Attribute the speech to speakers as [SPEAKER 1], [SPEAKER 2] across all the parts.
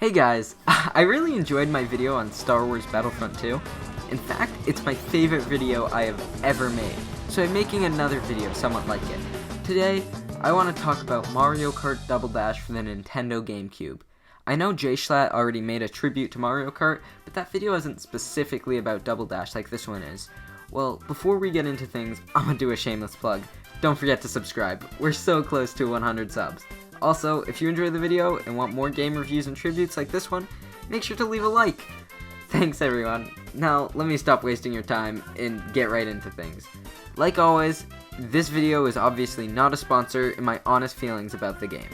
[SPEAKER 1] Hey guys, I really enjoyed my video on Star Wars Battlefront 2. In fact, it's my favorite video I have ever made, so I'm making another video somewhat like it. Today, I want to talk about Mario Kart Double Dash for the Nintendo GameCube. I know JSchlatt already made a tribute to Mario Kart, but that video isn't specifically about Double Dash like this one is. Well, before we get into things, I'm gonna do a shameless plug. Don't forget to subscribe. We're so close to 100 subs. Also, if you enjoyed the video and want more game reviews and tributes like this one, make sure to leave a like. Thanks everyone. Now, let me stop wasting your time and get right into things. Like always, this video is obviously not a sponsor and my honest feelings about the game.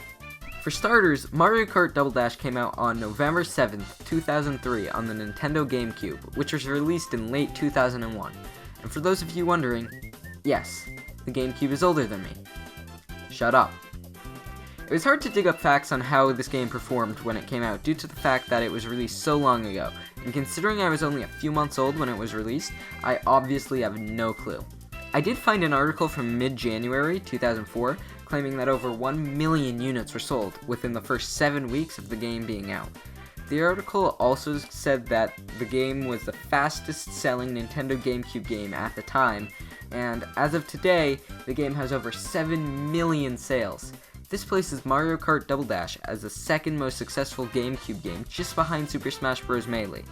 [SPEAKER 1] For starters, Mario Kart Double Dash came out on November 7th, 2003 on the Nintendo GameCube, which was released in late 2001. And for those of you wondering, yes, the GameCube is older than me. Shut up. It was hard to dig up facts on how this game performed when it came out due to the fact that it was released so long ago, and considering I was only a few months old when it was released, I obviously have no clue. I did find an article from mid-January 2004 claiming that over 1 million units were sold within the first 7 weeks of the game being out. The article also said that the game was the fastest selling Nintendo GameCube game at the time, and as of today, the game has over 7 million sales. This places Mario Kart Double Dash as the second most successful GameCube game, just behind Super Smash Bros. Melee.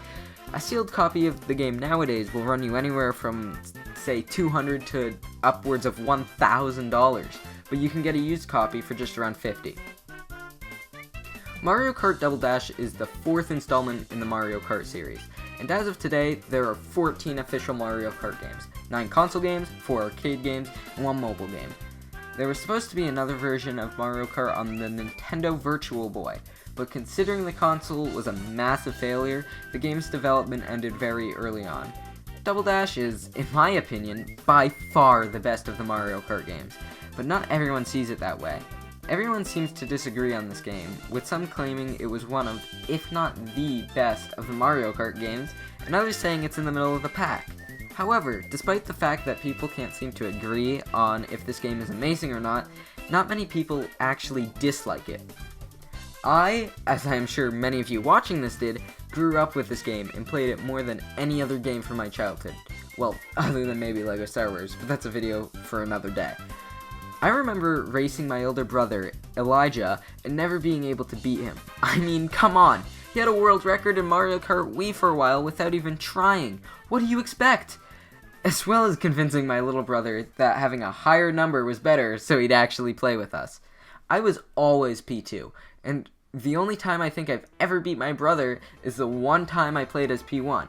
[SPEAKER 1] A sealed copy of the game nowadays will run you anywhere from, say, $200 to upwards of $1,000, but you can get a used copy for just around $50. Mario Kart Double Dash is the fourth installment in the Mario Kart series, and as of today, there are 14 official Mario Kart games, 9 console games, 4 arcade games, and 1 mobile game. There was supposed to be another version of Mario Kart on the Nintendo Virtual Boy, but considering the console was a massive failure, the game's development ended very early on. Double Dash is, in my opinion, by far the best of the Mario Kart games, but not everyone sees it that way. Everyone seems to disagree on this game, with some claiming it was one of, if not the best of the Mario Kart games, and others saying it's in the middle of the pack. However, despite the fact that people can't seem to agree on if this game is amazing or not many people actually dislike it. I, as I am sure many of you watching this did, grew up with this game and played it more than any other game from my childhood. Well, other than maybe LEGO Star Wars, but that's a video for another day. I remember racing my older brother, Elijah, and never being able to beat him. I mean, come on! He had a world record in Mario Kart Wii for a while without even trying. What do you expect? As well as convincing my little brother that having a higher number was better so he'd actually play with us. I was always P2, and the only time I think I've ever beat my brother is the one time I played as P1.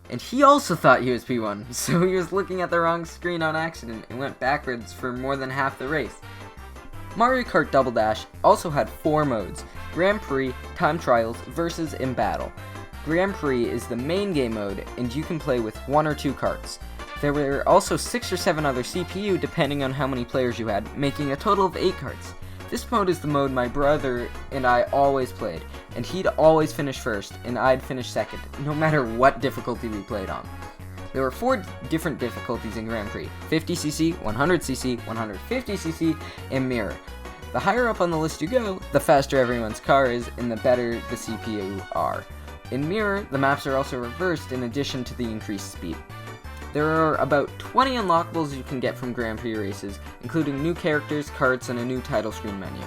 [SPEAKER 1] And he also thought he was P1, so he was looking at the wrong screen on accident and went backwards for more than half the race. Mario Kart Double Dash also had 4 modes: Grand Prix, Time Trials, Versus, and Battle. Grand Prix is the main game mode, and you can play with 1 or 2 karts. There were also 6 or 7 other CPU depending on how many players you had, making a total of 8 karts. This mode is the mode my brother and I always played, and he'd always finish first, and I'd finish second, no matter what difficulty we played on. There were 4 different difficulties in Grand Prix: 50cc, 100cc, 150cc, and Mirror. The higher up on the list you go, the faster everyone's car is, and the better the CPU are. In Mirror, the maps are also reversed in addition to the increased speed. There are about 20 unlockables you can get from Grand Prix races, including new characters, karts, and a new title screen menu.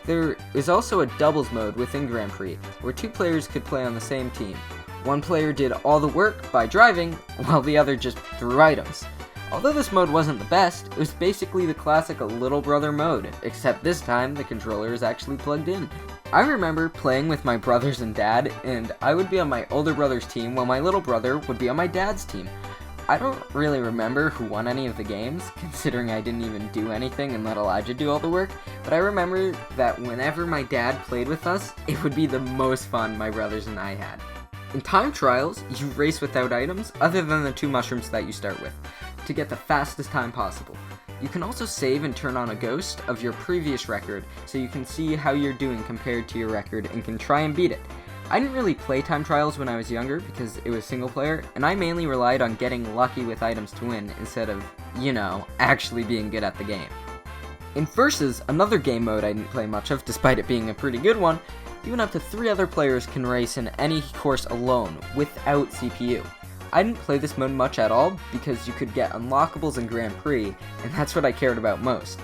[SPEAKER 1] There is also a doubles mode within Grand Prix, where 2 players could play on the same team. One player did all the work by driving, while the other just threw items. Although this mode wasn't the best, it was basically the classic little brother mode, except this time the controller is actually plugged in. I remember playing with my brothers and dad, and I would be on my older brother's team while my little brother would be on my dad's team. I don't really remember who won any of the games, considering I didn't even do anything and let Elijah do all the work, but I remember that whenever my dad played with us, it would be the most fun my brothers and I had. In Time Trials, you race without items, other than the 2 mushrooms that you start with, to get the fastest time possible. You can also save and turn on a ghost of your previous record, so you can see how you're doing compared to your record and can try and beat it. I didn't really play Time Trials when I was younger because it was single player, and I mainly relied on getting lucky with items to win instead of, actually being good at the game. In Versus, another game mode I didn't play much of despite it being a pretty good one, Even up to 3 other players can race in any course alone, without CPU. I didn't play this mode much at all, because you could get Unlockables and Grand Prix, and that's what I cared about most.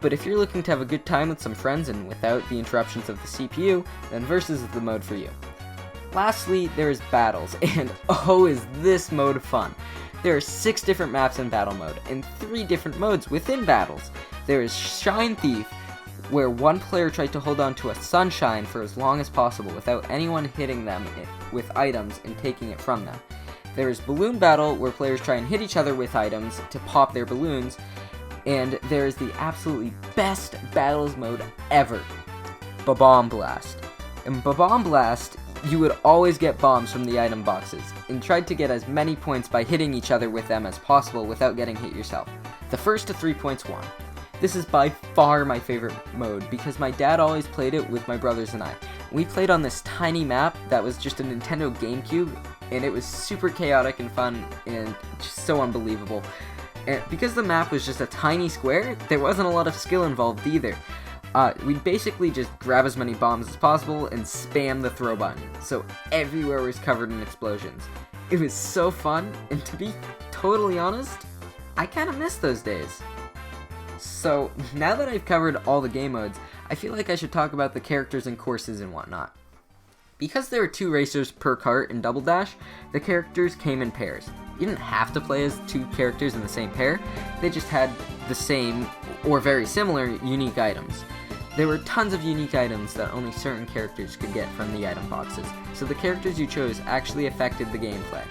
[SPEAKER 1] But if you're looking to have a good time with some friends and without the interruptions of the CPU, then Versus is the mode for you. Lastly, there is Battles, and oh is this mode fun! There are 6 different maps in Battle Mode, and 3 different modes within Battles. There is Shine Thief, where one player tries to hold on to a sunshine for as long as possible without anyone hitting them with items and taking it from them. There is Balloon Battle, where players try and hit each other with items to pop their balloons, and there is the absolutely best Battles mode ever, Bomb Blast. In Bomb Blast, you would always get bombs from the item boxes, and tried to get as many points by hitting each other with them as possible without getting hit yourself. The first to 3 points won. This is by far my favorite mode, because my dad always played it with my brothers and I. We played on this tiny map that was just a Nintendo GameCube, and it was super chaotic and fun, and just so unbelievable. And because the map was just a tiny square, there wasn't a lot of skill involved either. We'd basically just grab as many bombs as possible and spam the throw button, so everywhere was covered in explosions. It was so fun, and to be totally honest, I kinda miss those days. So, now that I've covered all the game modes, I feel like I should talk about the characters and courses and whatnot. Because there are 2 racers per kart in Double Dash, the characters came in pairs. You didn't have to play as 2 characters in the same pair, they just had the same, or very similar, unique items. There were tons of unique items that only certain characters could get from the item boxes, so the characters you chose actually affected the gameplay.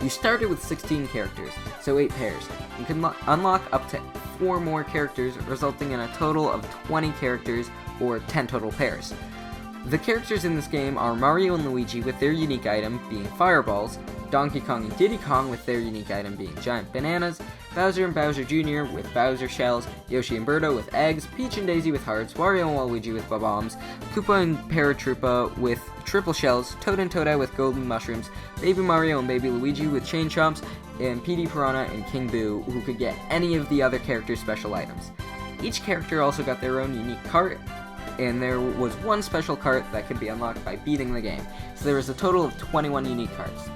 [SPEAKER 1] You started with 16 characters, so 8 pairs. You can unlock up to 4 more characters, resulting in a total of 20 characters, or 10 total pairs. The characters in this game are Mario and Luigi with their unique item being fireballs, Donkey Kong and Diddy Kong with their unique item being giant bananas, Bowser and Bowser Jr. with Bowser shells, Yoshi and Birdo with eggs, Peach and Daisy with hearts, Wario and Waluigi with bombs, Koopa and Paratroopa with triple shells, Toad and Toadette with golden mushrooms, Baby Mario and Baby Luigi with chain chomps, and PD Piranha and King Boo, who could get any of the other characters' special items. Each character also got their own unique cart, and there was one special cart that could be unlocked by beating the game, so there was a total of 21 unique carts.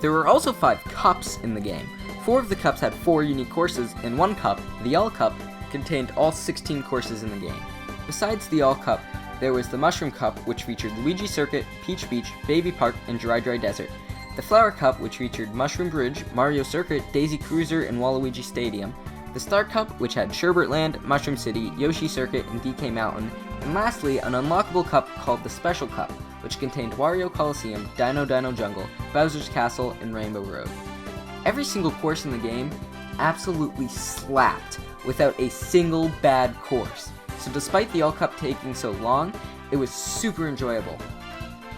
[SPEAKER 1] There were also 5 cups in the game. 4 of the cups had 4 unique courses, and 1 cup, the All Cup, contained all 16 courses in the game. Besides the All Cup, there was the Mushroom Cup, which featured Luigi Circuit, Peach Beach, Baby Park, and Dry Dry Desert. The Flower Cup, which featured Mushroom Bridge, Mario Circuit, Daisy Cruiser, and Waluigi Stadium. The Star Cup, which had Sherbert Land, Mushroom City, Yoshi Circuit, and DK Mountain. And lastly, an unlockable cup called the Special Cup, which contained Wario Coliseum, Dino Dino Jungle, Bowser's Castle, and Rainbow Road. Every single course in the game absolutely slapped without a single bad course. So despite the All Cup taking so long, it was super enjoyable.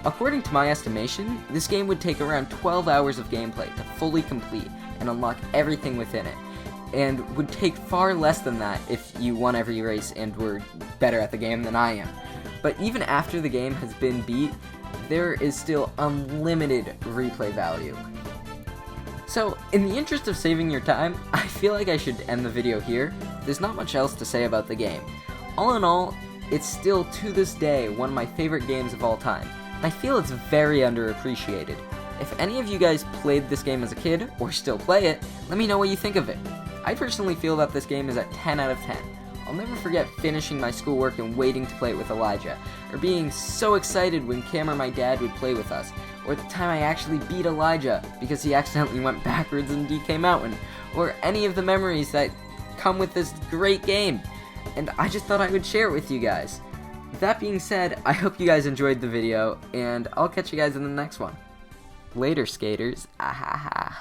[SPEAKER 1] According to my estimation, this game would take around 12 hours of gameplay to fully complete and unlock everything within it, and would take far less than that if you won every race and were better at the game than I am. But even after the game has been beat, there is still unlimited replay value. So, in the interest of saving your time, I feel like I should end the video here. There's not much else to say about the game. All in all, it's still to this day one of my favorite games of all time. I feel it's very underappreciated. If any of you guys played this game as a kid, or still play it, let me know what you think of it. I personally feel that this game is a 10 out of 10. I'll never forget finishing my schoolwork and waiting to play it with Elijah, or being so excited when Cam or my dad would play with us, or the time I actually beat Elijah because he accidentally went backwards in DK Mountain, or any of the memories that come with this great game. And I just thought I would share it with you guys. That being said, I hope you guys enjoyed the video, and I'll catch you guys in the next one. Later, skaters. Ahaha.